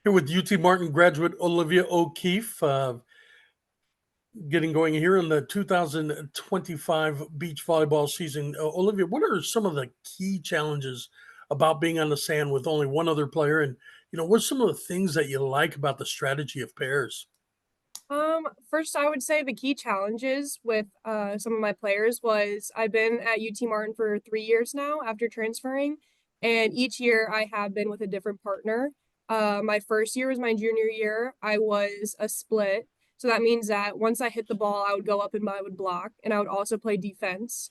Here with UT Martin Graduate Olivia O'Keefe, getting going here in the 2025 beach volleyball season. Olivia, what are some of the key challenges about being on the sand with only one other player? And, what's some of the things that you like about the strategy of pairs? First, I would say the key challenges with some of my players was I've been at UT Martin for 3 years now after transferring, and each year I have been with a different partner. My first year was my junior year. I was a split, so that means that once I hit the ball, I would go up and I would block, and I would also play defense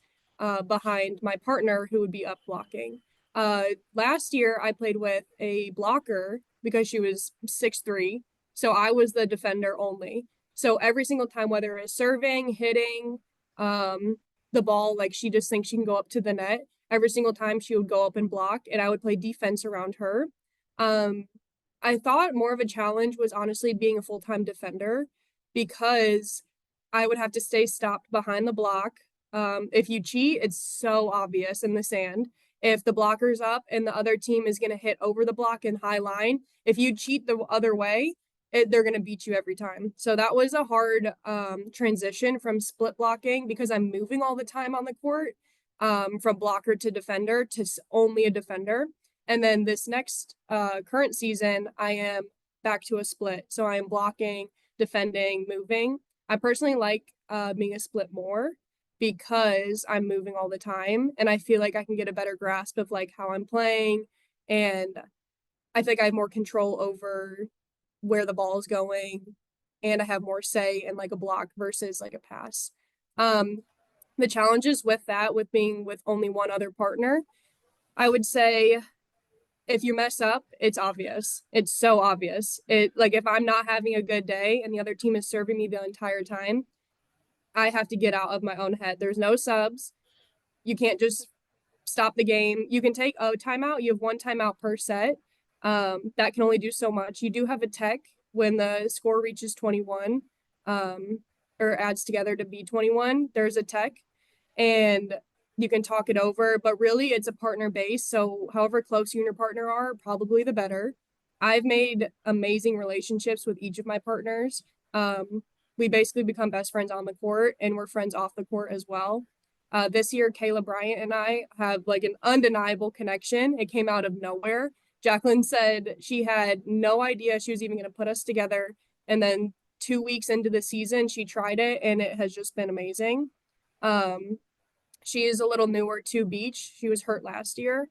behind my partner who would be up blocking. Last year I played with a blocker because she was 6'3", so I was the defender only. So every single time, whether it's serving, hitting, um, the ball, like she just thinks she can go up to the net. Every single time she would go up and block, and I would play defense around her. Um, I thought more of a challenge was honestly being a full-time defender because I would have to stay stopped behind the block. If you cheat, it's so obvious in the sand. If the blocker's up and the other team is going to hit over the block in high line, if you cheat the other way, they're going to beat you every time. So that was a hard transition from split blocking because I'm moving all the time on the court, from blocker to defender to only a defender. And then this next current season, I am back to a split. So I am blocking, defending, moving. I personally like being a split more because I'm moving all the time and I feel like I can get a better grasp of like how I'm playing, and I think I have more control over where the ball is going, and I have more say in like a block versus like a pass. Um, the challenges with that, with being with only one other partner, I would say if you mess up, it's obvious. It's so obvious. It like if I'm not having a good day and the other team is serving me the entire time, I have to get out of my own head. There's no subs. You can't just stop the game. You can take a timeout. You have one timeout per set. That can only do so much. You do have a tech when the score reaches 21, um, or adds together to be 21. There's a tech, and you can talk it over. But really, it's a partner base. So, however close you and your partner are, probably the better. I've made amazing relationships with each of my partners. We basically become best friends on the court, and we're friends off the court as well. This year, Kayla Bryant and I have like an undeniable connection. It came out of nowhere. Jacqueline said she had no idea she was even going to put us together. And then 2 weeks into the season, she tried it and it has just been amazing. Um, she is a little newer to beach. She was hurt last year.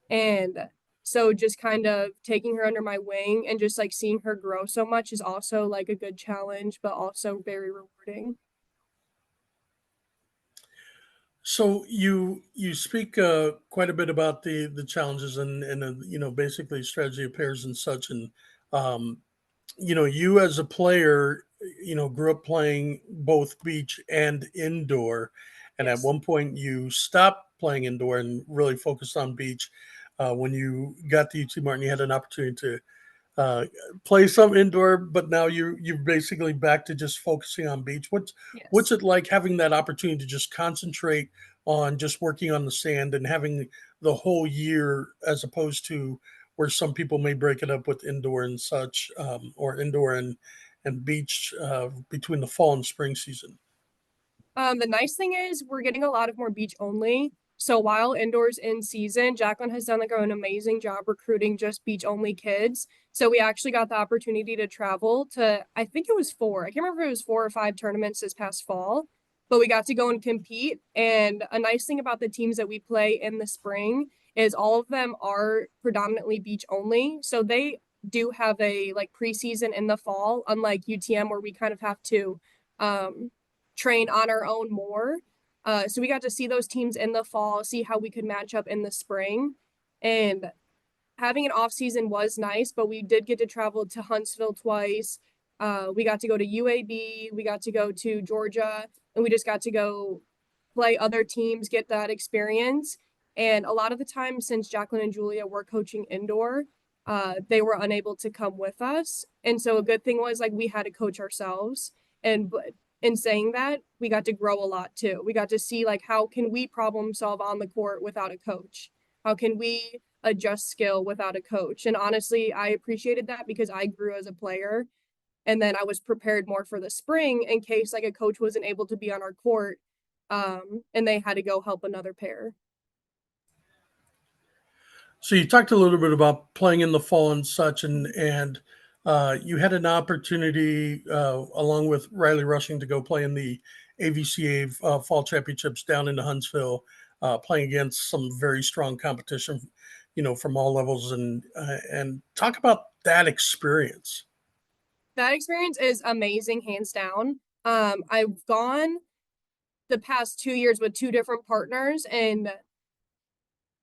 And so just kind of taking her under my wing and just like seeing her grow so much is also like a good challenge, but also very rewarding. So you speak quite a bit about the challenges and basically strategy of pairs and such, and um, you as a player, grew up playing both beach and indoor, and at Yes. one point you stopped playing indoor and really focused on beach. When you got to UT Martin, you had an opportunity to uh, play some indoor, but now you're basically back to just focusing on beach. What's Yes. it like having that opportunity to just concentrate on just working on the sand and having the whole year, as opposed to where some people may break it up with indoor and such, or indoor and beach between the fall and spring season? The nice thing is we're getting a lot of more beach only. So while indoors in season, Jacqueline has done like an amazing job recruiting just beach only kids. So we actually got the opportunity to travel to, I think it was four. I can't remember if it was 4 or 5 tournaments this past fall, but we got to go and compete. And a nice thing about the teams that we play in the spring is all of them are predominantly beach only. So they do have a like preseason in the fall, unlike UTM where we kind of have to um train on our own more. So we got to see those teams in the fall, see how we could match up in the spring. And having an off season was nice, but we did get to travel to Huntsville twice. We got to go to UAB, we got to go to Georgia, and we just got to go play other teams, get that experience. And a lot of the time, since Jacqueline and Julia were coaching indoor, they were unable to come with us. And so a good thing was like we had to coach ourselves. And in saying that, we got to grow a lot too. We got to see like how can we problem solve on the court without a coach? How can we a just skill without a coach. And honestly, I appreciated that because I grew as a player, and then I was prepared more for the spring in case like a coach wasn't able to be on our court, and they had to go help another pair. So you talked a little bit about playing in the fall and such, and you had an opportunity along with Riley Rushing to go play in the AVCA Fall Championships down in Huntsville, playing against some very strong competition, from all levels, and talk about that experience. That experience is amazing, hands down. I've gone the past 2 years with two different partners, and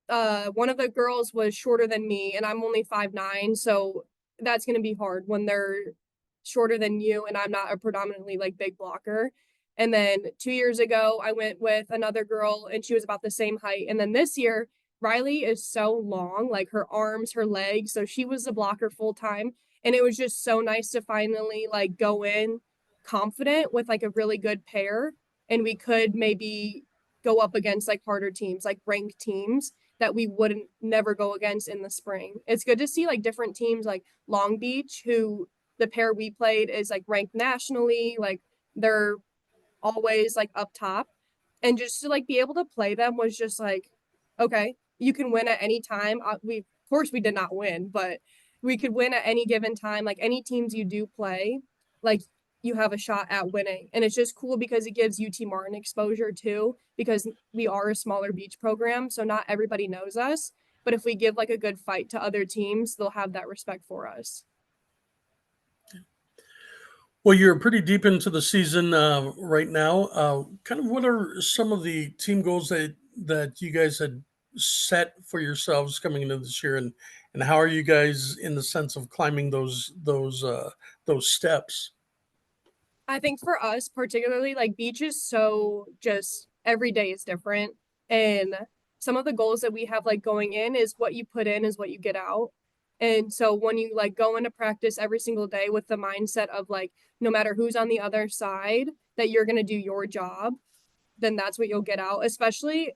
one of the girls was shorter than me, and I'm only 5'9", so that's gonna be hard when they're shorter than you and I'm not a predominantly like big blocker. And then 2 years ago, I went with another girl and she was about the same height. And then this year, Riley is so long, like her arms, her legs. So she was the blocker full time. And it was just so nice to finally like go in confident with like a really good pair. And we could maybe go up against like harder teams, like ranked teams that we wouldn't never go against in the spring. It's good to see like different teams like Long Beach, who the pair we played is like ranked nationally, like they're always like up top. And just to like be able to play them was just like, okay, you can win at any time. We, of course, we did not win, but we could win at any given time. Like any teams you do play, like you have a shot at winning. And it's just cool because it gives UT Martin exposure too, because we are a smaller beach program. So not everybody knows us. But if we give like a good fight to other teams, they'll have that respect for us. Well, you're pretty deep into the season right now. Kind of, what are some of the team goals that you guys had set for yourselves coming into this year, and how are you guys in the sense of climbing those steps? I think for us, particularly, like beach is so just every day is different. And some of the goals that we have like going in is what you put in is what you get out. And so when you like go into practice every single day with the mindset of like, no matter who's on the other side, that you're going to do your job, then that's what you'll get out, especially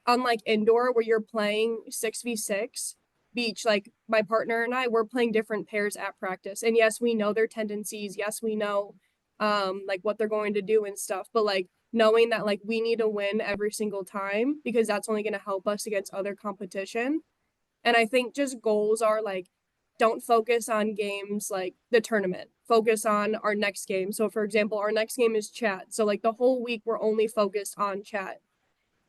unlike indoor where you're playing 6v6. Beach, like my partner and I, we're playing different pairs at practice. And yes, we know their tendencies. Yes, we know like what they're going to do and stuff. But like knowing that like we need to win every single time because that's only going to help us against other competition. And I think just goals are like don't focus on games like the tournament. Focus on our next game. So for example, our next game is chat. So like the whole week we're only focused on chat,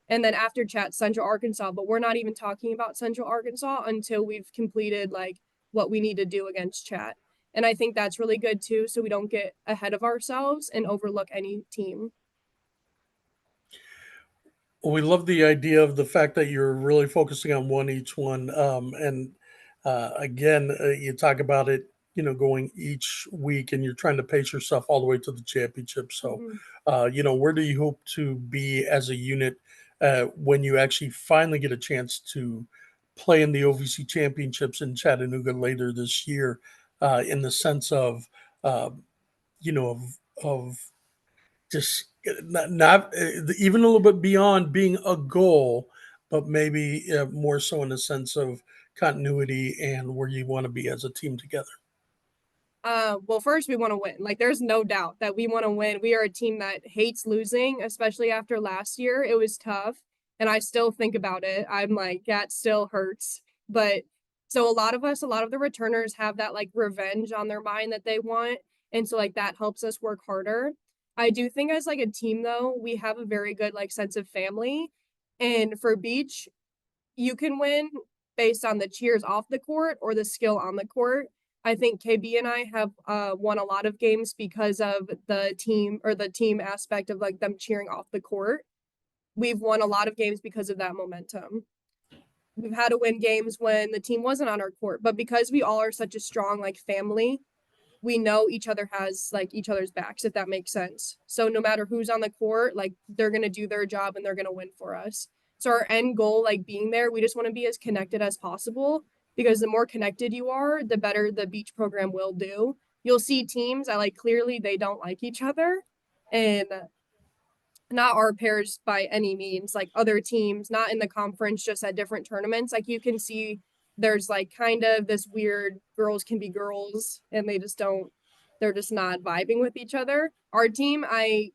and then after chat Central Arkansas, but we're not even talking about Central Arkansas until we've completed like what we need to do against chat. And I think that's really good too, so we don't get ahead of ourselves and overlook any team. Well, we love the idea of the fact that you're really focusing on one each one. And again, you talk about it, going each week, and you're trying to pace yourself all the way to the championship. So, Mm-hmm. where do you hope to be as a unit when you actually finally get a chance to play in the OVC championships in Chattanooga later this year? In the sense of, uh, you know, of just not even a little bit beyond being a goal, but maybe more so in the sense of continuity and where you want to be as a team together. Well, first we want to win. Like, there's no doubt that we want to win. We are a team that hates losing, especially after last year. It was tough, and I still think about it. I'm like, that still hurts. But so a lot of us, a lot of the returners have that like revenge on their mind that they want, and so like that helps us work harder. I do think as like a team though, we have a very good like sense of family, and for Beach, you can win based on the cheers off the court or the skill on the court. I think KB and I have won a lot of games because of the team or the team aspect of like them cheering off the court. We've won a lot of games because of that momentum. We've had to win games when the team wasn't on our court, but because we all are such a strong like family, we know each other has like each other's backs, if that makes sense. So no matter who's on the court, like they're gonna do their job and they're gonna win for us. So our end goal, like being there, we just want to be as connected as possible because the more connected you are, the better the beach program will do. You'll see teams that like clearly they don't like each other, and not our pairs by any means, like other teams, not in the conference, just at different tournaments. Like you can see there's like kind of this weird girls can be girls and they're just not vibing with each other. Our team, I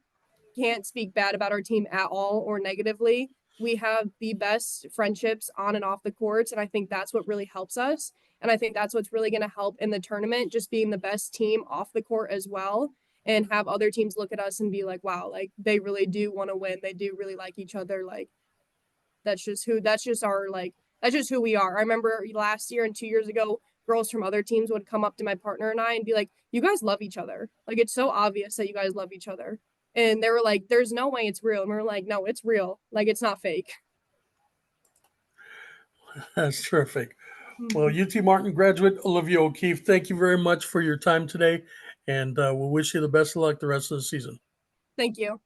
can't speak bad about our team at all or negatively. We have the best friendships on and off the courts, and I think that's what really helps us. And I think that's what's really going to help in the tournament, just being the best team off the court as well, and have other teams look at us and be like, wow, like they really do want to win. They do really like each other. Like that's just who we are. I remember last year and 2 years ago, girls from other teams would come up to my partner and I and be like, "You guys love each other. Like it's so obvious that you guys love each other." And they were like, "There's no way it's real." And we are like, "No, it's real. Like it's not fake." That's terrific. Well, Mhm. UT Martin graduate Olivia O'Keefe, thank you very much for your time today, and we'll wish you the best of luck the rest of the season. Thank you.